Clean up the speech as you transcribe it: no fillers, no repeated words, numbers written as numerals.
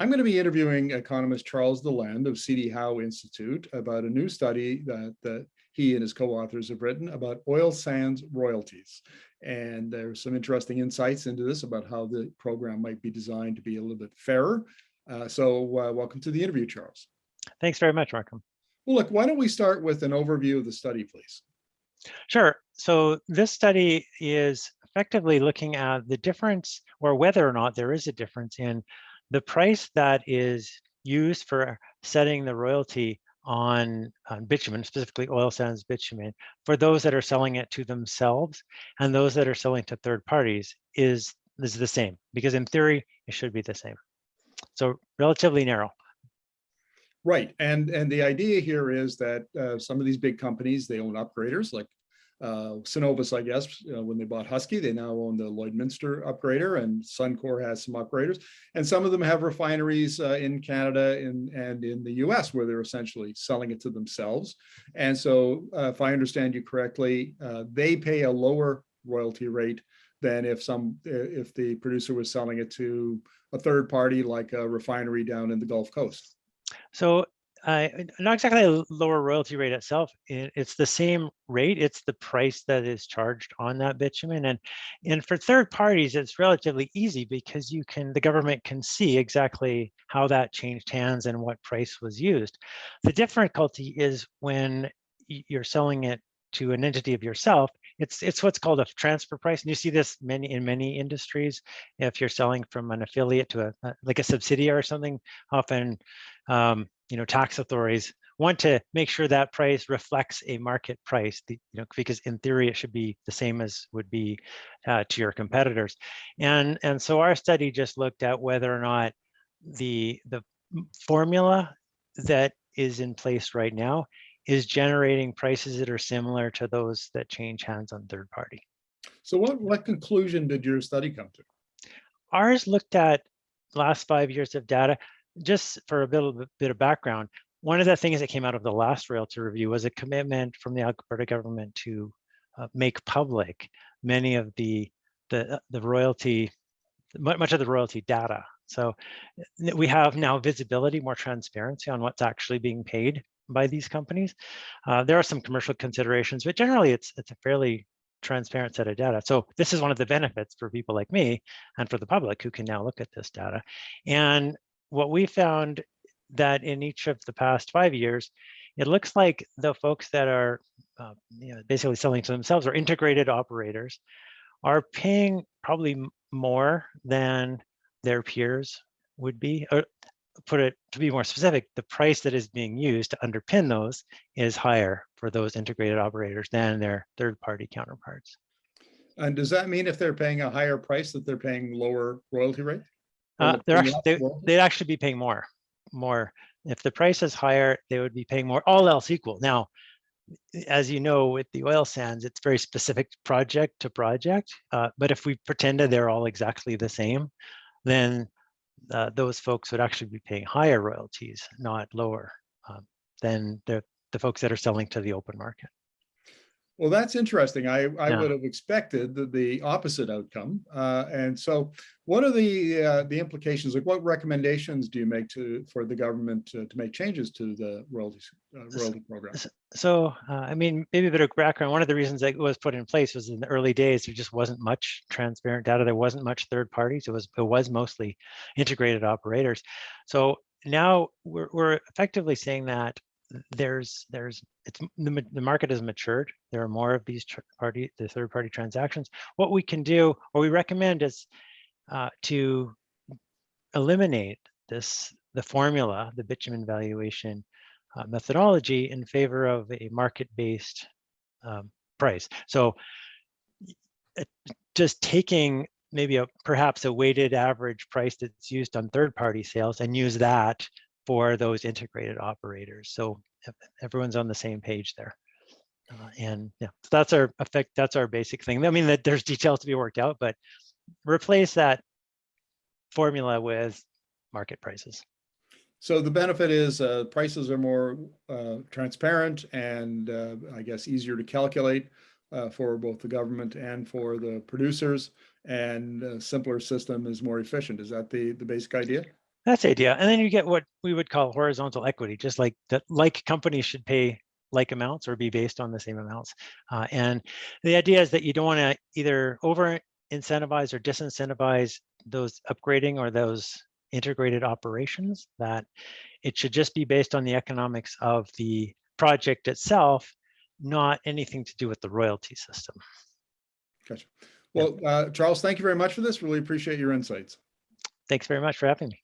I'm going to be interviewing economist Charles DeLand of Howe Institute about a new study that he and his co-authors have written about oil sands royalties. And there's some interesting insights into this about how the program might be designed to be a little bit fairer. Welcome to the interview, Charles. Thanks very much, Markham. Well, look, why don't we start with an overview of the study, please? Sure. So this study is effectively looking at the difference, or whether or not there is a difference in the price that is used for setting the royalty on bitumen, specifically oil sands bitumen, for those that are selling it to themselves and those that are selling to third parties is the same, because in theory, it should be the same. So relatively narrow. Right, and the idea here is that some of these big companies, they own upgraders like Cenovus, I guess, when they bought Husky, they now own the Lloydminster upgrader, and Suncor has some upgraders. And some of them have refineries in Canada and in the US where they're essentially selling it to themselves. And so if I understand you correctly, they pay a lower royalty rate than if the producer was selling it to a third party like a refinery down in the Gulf Coast. So not exactly a lower royalty rate itself. It's the same rate. It's the price that is charged on that bitumen. And for third parties, it's relatively easy because the government can see exactly how that changed hands and what price was used. The difficulty is when you're selling it to an entity of yourself, it's what's called a transfer price. And you see this in many industries. If you're selling from an affiliate to like a subsidiary or something, often tax authorities want to make sure that price reflects a market price, because in theory it should be the same as would be to your competitors. And so our study just looked at whether or not the formula that is in place right now is generating prices that are similar to those that change hands on third party. So what conclusion did your study come to? Ours looked at last 5 years of data. Just for a bit of background, one of the things that came out of the last royalty review was a commitment from the Alberta government to make public many of the royalty, much of the royalty data. So we have now visibility, more transparency on what's actually being paid by these companies. There are some commercial considerations, but generally it's a fairly transparent set of data. So this is one of the benefits for people like me and for the public who can now look at this data. And what we found that in each of the past 5 years, it looks like the folks that are basically selling to themselves, or integrated operators, are paying probably more than their peers would be. Or put it to be more specific, the price that is being used to underpin those is higher for those integrated operators than their third-party counterparts. And does that mean if they're paying a higher price that they're paying lower royalty rate? They'd actually be paying more. If the price is higher, they would be paying more, all else equal. Now, as you know, with the oil sands, it's very specific project to project. But if we pretended they're all exactly the same, then those folks would actually be paying higher royalties, not lower, than the folks that are selling to the open market. Well, that's interesting. I would have expected the opposite outcome. And so what are the implications? Like, what recommendations do you make for the government to make changes to the royalty program? So, I mean, maybe a bit of background. One of the reasons that it was put in place was in the early days, there just wasn't much transparent data. There wasn't much third parties. It was mostly integrated operators. So now we're effectively saying that the market has matured. There are more of these third party transactions. What we can do, or we recommend, is to eliminate the formula, the bitumen valuation methodology, in favor of a market-based price. So just taking maybe perhaps a weighted average price that's used on third-party sales and use that for those integrated operators. So everyone's on the same page there. And yeah, so that's our effect. That's our basic thing. I mean, that there's details to be worked out, but replace that formula with market prices. So the benefit is prices are more transparent and I guess easier to calculate for both the government and for the producers, and a simpler system is more efficient. Is that the basic idea? That's the idea. And then you get what we would call horizontal equity, just like that, like companies should pay like amounts or be based on the same amounts. And the idea is that you don't want to either over incentivize or disincentivize those upgrading or those integrated operations, that it should just be based on the economics of the project itself, not anything to do with the royalty system. Gotcha. Well, Charles, thank you very much for this. Really appreciate your insights. Thanks very much for having me.